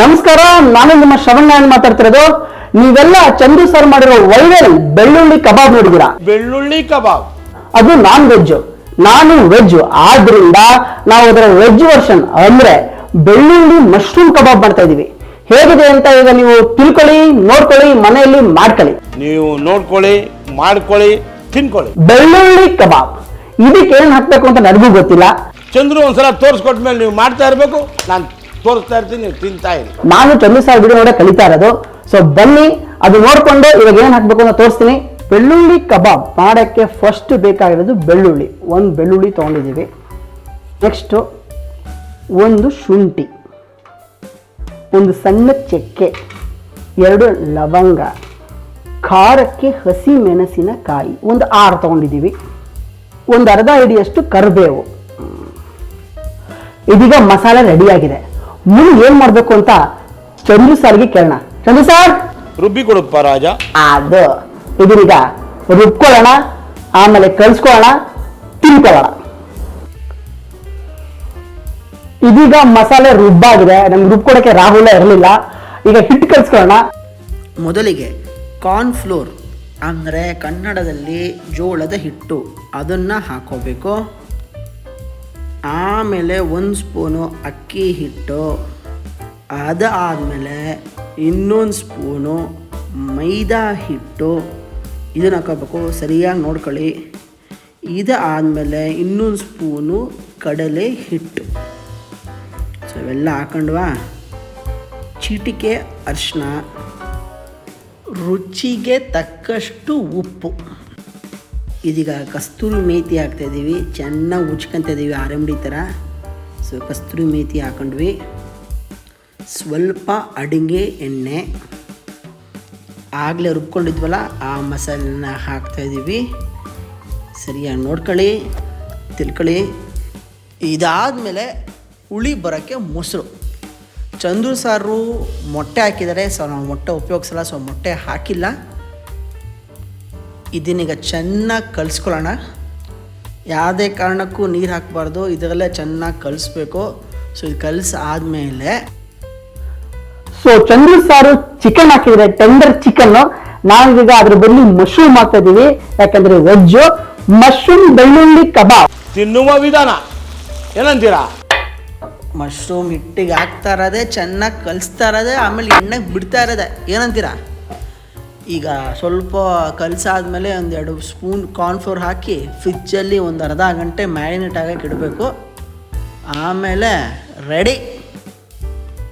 ನಮಸ್ಕಾರ, ನಾನು ನಿಮ್ಮ ಶ್ರವಣ್ ಮಾತಾಡ್ತಿರೋದು. ನೀವೆಲ್ಲ ಚಂದು ಸರ್ ಮಾಡಿರೋ ವೈರಲ್ ಬೆಳ್ಳುಳ್ಳಿ ಕಬಾಬ್ ನೋಡಿದೀರಾ? ಬೆಳ್ಳುಳ್ಳಿ ಕಬಾಬ್ ಅದು ನಾನ್ ವೆಜ್, ನಾನು ವೆಜ್. ಆದ್ರಿಂದ ನಾವು ಅದರ ವೆಜ್ ವರ್ಷನ್ ಅಂದ್ರೆ ಬೆಳ್ಳುಳ್ಳಿ ಮಶ್ರೂಮ್ ಕಬಾಬ್ ಮಾಡ್ತಾ ಇದೀವಿ. ಹೇಗಿದೆ ಅಂತ ಈಗ ನೀವು ತಿಳ್ಕೊಳ್ಳಿ, ನೋಡ್ಕೊಳ್ಳಿ, ಮನೆಯಲ್ಲಿ ಮಾಡ್ಕೊಳ್ಳಿ. ನೀವು ನೋಡ್ಕೊಳ್ಳಿ, ಮಾಡ್ಕೊಳ್ಳಿ, ತಿನ್ಕೊಳ್ಳಿ. ಬೆಳ್ಳುಳ್ಳಿ ಕಬಾಬ್ ಇದಕ್ಕೆ ಏನ್ ಹಾಕ್ಬೇಕು ಅಂತ ನನಗೂ ಗೊತ್ತಿಲ್ಲ. ಚಂದ್ರು ಒಂದ್ಸಲ ತೋರಿಸ್ಕೊಟ್ಮೇಲೆ ನೀವು ಮಾಡ್ತಾ ಇರ್ಬೇಕು, ನಾನು ತೋರಿಸ್ತಾ ಇರ್ತೀನಿ, ನೀವು ತಿಂತಾ ಇರಿ. ನಾನು ಚಂದು ಸರ್ ವಿಡಿಯೋ ನೋಡೇ ಕಲಿತಾ ಇರೋದು. ಸೊ ಬನ್ನಿ, ಅದು ನೋಡ್ಕೊಂಡು ಇವಾಗ ಏನ್ ಹಾಕ್ಬೇಕು ಅಂತ ತೋರಿಸ್ತೀನಿ. ಬೆಳ್ಳುಳ್ಳಿ ಕಬಾಬ್ ಮಾಡಕ್ಕೆ ಫಸ್ಟ್ ಬೇಕಾಗಿರೋದು ಬೆಳ್ಳುಳ್ಳಿ. ಒಂದು ಬೆಳ್ಳುಳ್ಳಿ ತಗೊಂಡಿದ್ದೀವಿ. ನೆಕ್ಸ್ಟ್ ಒಂದು ಶುಂಠಿ, ಒಂದು ಸಣ್ಣ ಚಕ್ಕೆ, 2 ಲವಂಗ, ಖಾರಕ್ಕೆ ಹಸಿ ಮೆಣಸಿನಕಾಯಿ ಒಂದು 6 ತಗೊಂಡಿದ್ದೀವಿ, ಒಂದು ಅರ್ಧ ಹಿಡಿಯಷ್ಟು ಕರಿಬೇವು. ಇದೀಗ ಮಸಾಲೆ ರೆಡಿ ಆಗಿದೆ. ಮುಂದೆ ಏನ್ ಮಾಡ್ಬೇಕು ಅಂತ ಚಂದ್ರು ಸರ್ಗೆ ಕೇಳೋಣ. ಚಂದ್ರು ಸರ್, ರುಬ್ಬಿ ಕೊಡಪ್ಪ ರಾಜ. ಅದು ಇದೀಗ ರುಬ್ಕೊಳ್ಳೋಣ, ಆಮೇಲೆ ಕಲ್ಸ್ಕೊಳ್ಳೋಣ, ತಿನ್ಕೊಳ್ಳೋಣ. ಇದೀಗ ಮಸಾಲೆ ರುಬ್ಬಾಗಿದೆ. ನಮ್ಗೆ ರುಬ್ಕೊಡಕ್ಕೆ ರಾಹುಲ ಇರಲಿಲ್ಲ. ಈಗ ಹಿಟ್ಟು ಕಲ್ಸ್ಕೊಳ್ಳೋಣ. ಮೊದಲಿಗೆ ಕಾರ್ನ್ ಫ್ಲೋರ್ ಅಂದರೆ ಕನ್ನಡದಲ್ಲಿ ಜೋಳದ ಹಿಟ್ಟು, ಅದನ್ನು ಹಾಕೋಬೇಕು. ಆಮೇಲೆ 1 ಸ್ಪೂನು ಅಕ್ಕಿ ಹಿಟ್ಟು, ಅದಾದಮೇಲೆ 2 ಸ್ಪೂನು ಮೈದಾ ಹಿಟ್ಟು, ಇದನ್ನು ಹಾಕೋಬೇಕು. ಸರಿಯಾಗಿ ನೋಡ್ಕೊಳ್ಳಿ. ಇದಾದಮೇಲೆ 2 ಸ್ಪೂನು ಕಡಲೆ ಹಿಟ್ಟು. ಸೊ ಇವೆಲ್ಲ ಹಾಕೊಂಡ್ವಾ. ಚಿಟಿಕೆ ಅರಿಶಿನ, ರುಚಿಗೆ ತಕ್ಕಷ್ಟು ಉಪ್ಪು. ಇದೀಗ ಕಸ್ತೂರಿ ಮೇಥಿ ಹಾಕ್ತಾಯಿದ್ದೀವಿ. ಚೆನ್ನಾಗಿ ಉಚ್ಕೊತಿದ್ದೀವಿ, ಆರಂಭಿ ಥರ. ಸೊ ಕಸ್ತೂರಿ ಮೇಥಿ ಹಾಕೊಂಡ್ವಿ. ಸ್ವಲ್ಪ ಅಡುಗೆ ಎಣ್ಣೆ, ಆಗಲೇ ರುಬ್ಕೊಂಡಿದ್ವಲ್ಲ ಆ ಮಸಾಲೆನ ಹಾಕ್ತಾಯಿದ್ದೀವಿ. ಸರಿಯಾಗಿ ನೋಡ್ಕೊಳ್ಳಿ, ತಿಳ್ಕೊಳ್ಳಿ. ಇದಾದಮೇಲೆ ಹುಳಿ ಬರೋಕ್ಕೆ ಮೊಸರು. ಚಂದ್ರು ಸಾರು ಮೊಟ್ಟೆ ಹಾಕಿದ್ದಾರೆ. ಸೊ ನಾವು ಮೊಟ್ಟೆ ಉಪಯೋಗಿಸಲ್ಲ, ಸೊ ಮೊಟ್ಟೆ ಹಾಕಿಲ್ಲ. ಇದನ್ನೀಗ ಚೆನ್ನಾಗಿ ಕಲಿಸ್ಕೊಳ್ಳೋಣ. ಯಾವುದೇ ಕಾರಣಕ್ಕೂ ನೀರು ಹಾಕಬಾರ್ದು, ಇದರಲ್ಲೇ ಚೆನ್ನಾಗಿ ಕಲಿಸ್ಬೇಕು. ಸೊ ಇದು ಕಲಿಸಾದ್ಮೇಲೆ ಸೊ ಚಂದ್ರು ಸಾರು ಚಿಕನ್ ಹಾಕಿದ್ರೆ, ಟೆಂಡರ್ ಚಿಕನ್. ನಾವೀಗ ಅದ್ರ ಬದಲು ಮಶ್ರೂಮ್ ಹಾಕ್ತಾ ಇದೀವಿ, ಯಾಕಂದ್ರೆ ವೆಜ್. ಮಶ್ರೂಮ್ ಬೆಳ್ಳುಳ್ಳಿ ಕಬಾಬ್ ತಿನ್ನುವ ವಿಧಾನ ಏನಂತೀರಾ? ಮಶ್ರೂಮ್ ಹಿಟ್ಟಿಗೆ ಹಾಕ್ತಾ ಇರೋದೆ, ಚೆನ್ನಾಗಿ ಕಲಿಸ್ತಾ ಇರೋದೆ, ಆಮೇಲೆ ಎಣ್ಣೆಗೆ ಬಿಡ್ತಾ ಇರೋದೆ. ಏನಂತೀರಾ? ಈಗ ಸ್ವಲ್ಪ ಕಲಸಾದ್ಮೇಲೆ 1-2 ಸ್ಪೂನ್ ಕಾರ್ನ್ಫ್ಲೋರ್ ಹಾಕಿ ಫ್ರಿಜ್ಜಲ್ಲಿ ಒಂದು ಅರ್ಧ ಗಂಟೆ ಮ್ಯಾರಿನೇಟ್ ಆಗಕ್ಕೆ ಇಡಬೇಕು. ಆಮೇಲೆ ರೆಡಿ.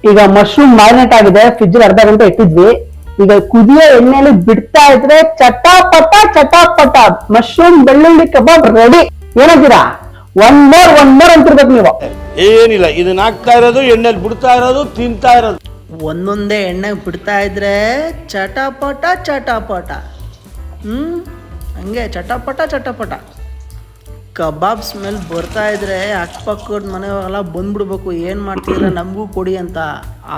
ಈಗ ಮಶ್ರೂಮ್ ಮ್ಯಾರಿನೇಟ್ ಆಗಿದೆ, ಫ್ರಿಜ್ ಅರ್ಧ ಗಂಟೆ ಇಟ್ಟಿದ್ವಿ. ಈಗ ಕುದಿಯೋ ಎಣ್ಣೆಯಲ್ಲಿ ಬಿಡ್ತಾ ಇದ್ರೆ ಚಟಾಪಟ ಚಟಾಪಟ ಮಶ್ರೂಮ್ ಬೆಳ್ಳುಳ್ಳಿ ಕಬಾಬ್ ರೆಡಿ. ಏನಂತೀರಾ? ಒನ್ ಮೋರ್ ಅಂತಿರ್ಬೇಕು ನೀವು. ಏನಿಲ್ಲ, ಇದನ್ನ ಹಾಕ್ತಾ ಇರೋದು, ಎಣ್ಣೆಲಿ ಬಿಡ್ತಾ ಇರೋದು, ತಿಂತಾ ಇರೋದು. ಒಂದೊಂದೇ ಎಣ್ಣೆಗೆ ಬಿಡ್ತಾ ಇದ್ರೆ ಚಟಾಪಟ ಚಟಾಪಟ. ಹಂಗೆ ಚಟಾಪಟ ಕಬಾಬ್ ಸ್ಮೆಲ್ ಬರ್ತಾ ಇದ್ರೆ ಅಕ್ಕಪಕ್ಕದ ಮನೆಯವರೆಲ್ಲ ಬಂದ್ಬಿಡ್ಬೇಕು, ಏನು ಮಾಡ್ತಿದ್ರೆ ನಮಗೂ ಕೊಡಿ ಅಂತ.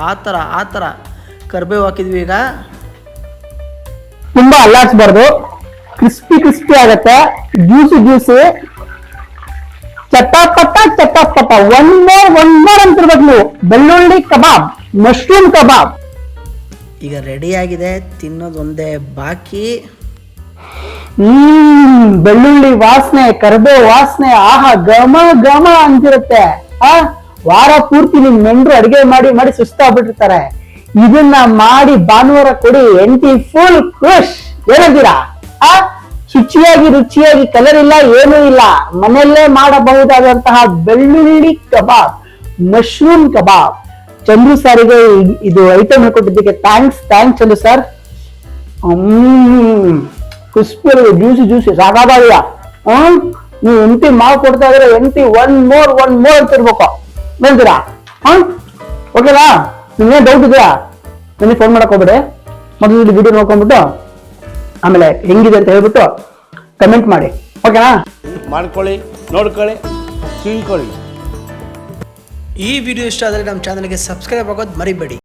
ಆ ಥರ ಕರಿಬೇವು ಹಾಕಿದ್ವಿ. ಈಗ ತುಂಬಾ ಅಲ್ಲಾಡ್ಸ್ಬಾರ್ದು, ಕ್ರಿಸ್ಪಿ ಆಗತ್ತೆ, ಜ್ಯೂಸಿ ಚಟಾಪಟ ಒನ್ ಮೋರ್ ಅಂತಿರ್ಬೇಕು ನೀವು. ಬೆಳ್ಳುಳ್ಳಿ ಕಬಾಬ್, ಮಶ್ರೂಮ್ ಕಬಾಬ್ ಈಗ ರೆಡಿಯಾಗಿದೆ, ತಿನ್ನೋದೊಂದೇ ಬಾಕಿ. ಬೆಳ್ಳುಳ್ಳಿ ವಾಸನೆ, ಕರಿಬೇವು ವಾಸನೆ, ಆಹಾ ಘಮ ಅಂತಿರುತ್ತೆ. ವಾರ ಪೂರ್ತಿ ನಿಮ್ ಮೆಂಡ್ರು ಅಡಿಗೆ ಮಾಡಿ ಸುಸ್ತಾಗ್ಬಿಟ್ಟಿರ್ತಾರೆ. ಇದನ್ನ ಮಾಡಿ ಭಾನುವಾರ ಕೊಡಿ, ಎಂಟಿ ಫುಲ್ ಖುಷ್. ಏನಂತೀರಾ? ರುಚಿಯಾಗಿ ಕಲರ್ ಇಲ್ಲ, ಏನೂ ಇಲ್ಲ, ಮನೆಯಲ್ಲೇ ಮಾಡಬಹುದಾದಂತಹ ಬೆಳ್ಳುಳ್ಳಿ ಕಬಾಬ್, ಮಶ್ರೂಮ್ ಕಬಾಬ್. ಚಂದ್ರು ಸಾರಿಗೆ ಇದು ಐಟಮ್ ಹೇಳ್ಕೊಟ್ಟಿದ್ದಕ್ಕೆ thanks Chandru sir. Crispy, juicy ಸಾಕಾಗಿಲ್ಲ. ನೀವು ಎಂಟಿ ಮಾಡ್ಕೊಡ್ತಾ ಇದ್ರೆ ಎಂಟಿ ಒನ್ ಮೋರ್ ಅಂತಿರ್ಬೇಕು. ಹೇಳ್ತೀರಾ? ಓಕೆನಾ? ನಿಮ್ಗೆ ಡೌಟ್ ಇದೆಯಾ? ನನಗೆ ಫೋನ್ ಮಾಡಕ್ ಹೋಗ್ಬೇಡಿ. ಮೊದಲು ವಿಡಿಯೋ ನೋಡ್ಕೊಂಡ್ಬಿಟ್ಟು ಆಮೇಲೆ ಹೆಂಗಿದೆ ಅಂತ ಹೇಳ್ಬಿಟ್ಟು ಕಮೆಂಟ್ ಮಾಡಿ. ಓಕೆನಾ? ಮಾಡ್ಕೊಳ್ಳಿ, ನೋಡ್ಕೊಳ್ಳಿ, ತಿಳ್ಕೊಳ್ಳಿ. ಈ ವಿಡಿಯೋ ಇಷ್ಟ ಆದರೆ ನಮ್ಮ ಚಾನಲ್ಗೆ ಸಬ್ಸ್ಕ್ರೈಬ್ ಆಗೋದು ಮರಿಬೇಡಿ.